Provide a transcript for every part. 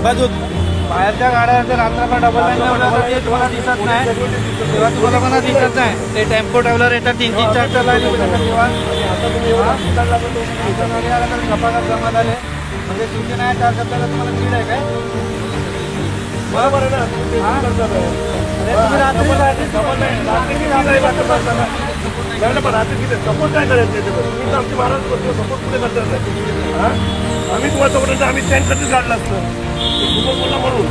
बाजूत बाहेरच्या गाड्या जर रात्रभर डबल लाईन लावलं ते तुम्हाला दिसत नाही, तेव्हा तुम्हाला मला दिसत नाही. ते टेम्पो ट्रॅव्हलर येतात 3-3, 4-4 लाईन तेव्हा झपाझप जमा झाले. म्हणजे सूचना आहे त्या शब्दाला तुम्हाला नीड आहे काय? बरोबर आहे ना. सपोर्ट काय करायचं तुम्ही आमची महाराज करतो सपोर्ट पुढे करतात नाही. आम्ही तुम्हाला सपोर्ट आम्ही स्टँड कधीच काढलं असतं बोलला म्हणून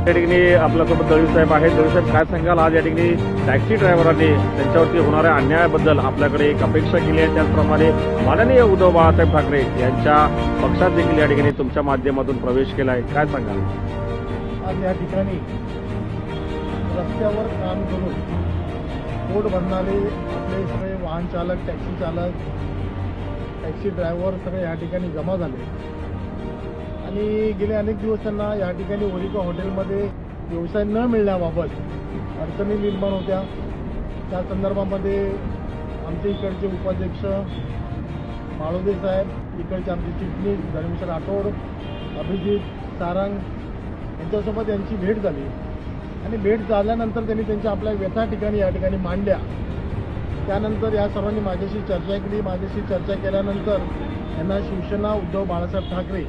या ठिकाणी आपल्यासोबत दळवी साहेब आहेत. दळवी साहेब काय सांगाल, आज या ठिकाणी टॅक्सी ड्रायव्हरांनी त्यांच्यावरती होणाऱ्या अन्यायाबद्दल आपल्याकडे एक अपेक्षा केली आहे, त्याचप्रमाणे माननीय उद्धव बाळासाहेब ठाकरे यांच्या पक्षात देखील या ठिकाणी तुमच्या माध्यमातून प्रवेश केला आहे, काय सांगाल? आज या ठिकाणी रस्त्यावर काम करून पोट भरणारे आपले सगळे वाहन चालक, टॅक्सी चालक, टॅक्सी ड्रायव्हर सगळे या ठिकाणी जमा झाले आणि गेले अनेक दिवस त्यांना या ठिकाणी ओरिका हॉटेलमध्ये व्यवसाय न मिळण्याबाबत अडचणी निर्माण होत्या. त्या संदर्भामध्ये आमचे इकडचे उपाध्यक्ष माळोदे साहेब, इकडचे आमचे चिटणीस धर्मेश राठोड, अभिजित सारंग यांच्यासोबत यांची भेट झाली आणि भेट झाल्यानंतर त्यांनी त्यांच्या आपल्या व्यथा ठिकाणी या ठिकाणी मांडल्या. त्यानंतर या सर्वांनी माझ्याशी चर्चा केली. माझ्याशी चर्चा केल्यानंतर यांना शिवसेना उद्धव बाळासाहेब ठाकरे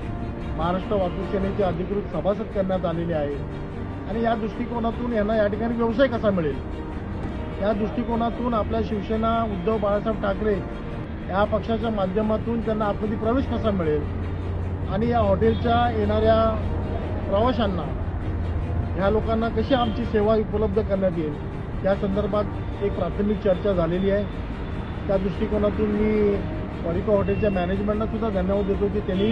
महाराष्ट्र वाहतूक सेनेचे अधिकृत सभासद करण्यात आलेले आहे आणि या दृष्टिकोनातून यांना या ठिकाणी व्यवसाय कसा मिळेल, या दृष्टिकोनातून आपल्या शिवसेना उद्धव बाळासाहेब ठाकरे या पक्षाच्या माध्यमातून त्यांना आतमध्ये प्रवेश कसा मिळेल आणि या हॉटेलच्या येणाऱ्या प्रवाशांना, ह्या लोकांना कशी आमची सेवा उपलब्ध करण्यात येईल या संदर्भात एक प्राथमिक चर्चा झालेली आहे. त्या दृष्टिकोनातून मी ओरिका हॉटेलच्या मॅनेजमेंटला सुद्धा धन्यवाद देतो की त्यांनी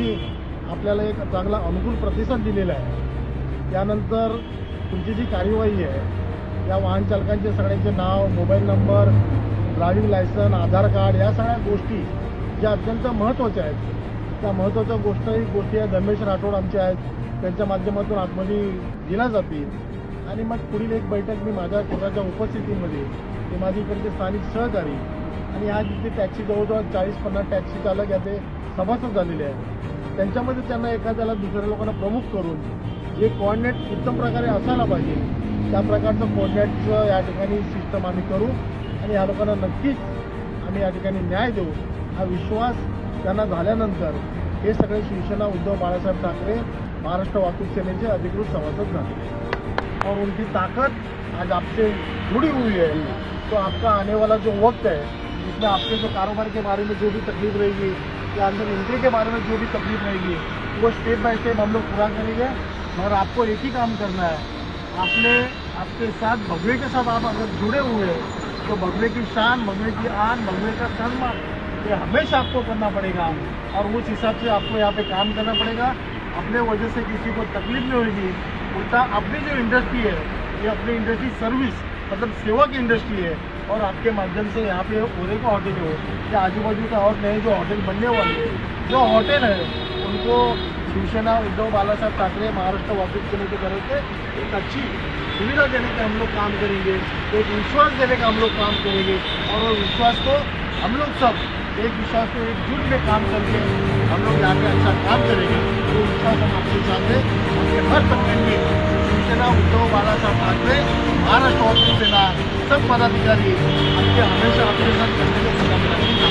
आपल्याला एक चांगला अनुकूल प्रतिसाद दिलेला आहे. त्यानंतर तुमची जी कार्यवाही आहे, या वाहन चालकांचे सगळ्यांचे नाव, मोबाईल नंबर, ड्रायव्हिंग लायसन, आधार कार्ड या सगळ्या गोष्टी ज्या अत्यंत महत्त्वाच्या आहेत, त्या महत्त्वाच्या गोष्टी या धर्मेश राठोड आमचे आहेत, त्यांच्या माध्यमातून आतमध्ये दिल्या जातील आणि मग पुढील एक बैठक मी माझ्या स्वतःच्या उपस्थितीमध्ये ते माझे इकडचे स्थानिक सहकारी आणि आज इथे टॅक्सी जवळजवळ 40-50 टॅक्सी चालक याचे सभासद झालेले आहेत. त्यांच्यामध्ये त्यांना एखाद्याला दुसऱ्या लोकांना प्रमुख करून जे कोऑर्डिनेट उत्तम प्रकारे असायला पाहिजे त्या प्रकारचं कोऑर्डिनेटचं या ठिकाणी सिस्टम आम्ही करू आणि या लोकांना नक्कीच आम्ही या ठिकाणी न्याय देऊ हा विश्वास त्यांना झाल्यानंतर हे सगळे शिवसेना उद्धव बाळासाहेब ठाकरे महाराष्ट्र वाहतूक सेनेचे अधिकृत सभासद झाले और उनकी ताकत आज आपसे जुड़ी हुई है. तो आपका आने वाला जो वक्त है जिसमें आपके जो कारोबार के बारे में जो भी तकलीफ रहेगी या अंदर एंट्री के बारे में जो भी तकलीफ रहेगी वो स्टेप बाय स्टेप हम लोग पूरा करेंगे. मगर आपको एक ही काम करना है, आपके साथ भगवे के साथ आप अगर जुड़े हुए हैं तो भगवे की शान, भगवे की आन, भगवे का सम्मान ये हमेशा आपको करना पड़ेगा और उस हिसाब से आपको यहाँ पे काम करना पड़ेगा. अपने वजह से किसी को तकलीफ नहीं होगी. उल्टा अपनी जो इंडस्ट्री है ये अपनी इंडस्ट्री सर्विस मतलब सेवा की इंडस्ट्री है और आपके माध्यम से यहाँ पे ओरेका होटल हो या आजू बाजू का और नए जो होटल बनने वाले जो होटल है उनको शिवसेना उद्धव बालासाहब ठाकरे महाराष्ट्र वापस करने के तरफ से एक अच्छी सुविधा देने के हम लोग काम करेंगे, एक विश्वास देने का हम लोग काम करेंगे और वो विश्वास को हम लोग सब एक विश्वास को एकजुट में काम करके हम लोग यहाँ पे अच्छा काम करेंगे। तो विश्वास हम आपके सामने आपके हर संगठन में शिवसेना उद्धव बालासाहब ठाकरे महाराष्ट्र वापस सेना सब पदाधिकारी आपके हमेशा आपके साथ करने के काम करेंगे।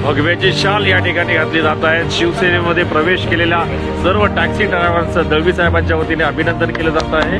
भगव्याची शाल या ठिकाणी घातली जात आहे। शिवसेनेमध्ये प्रवेश केलेल्या सर्व टॅक्सी ड्रायव्हर्सचं दळवी साहेबांच्या वतीने अभिनंदन केलं जात आहे।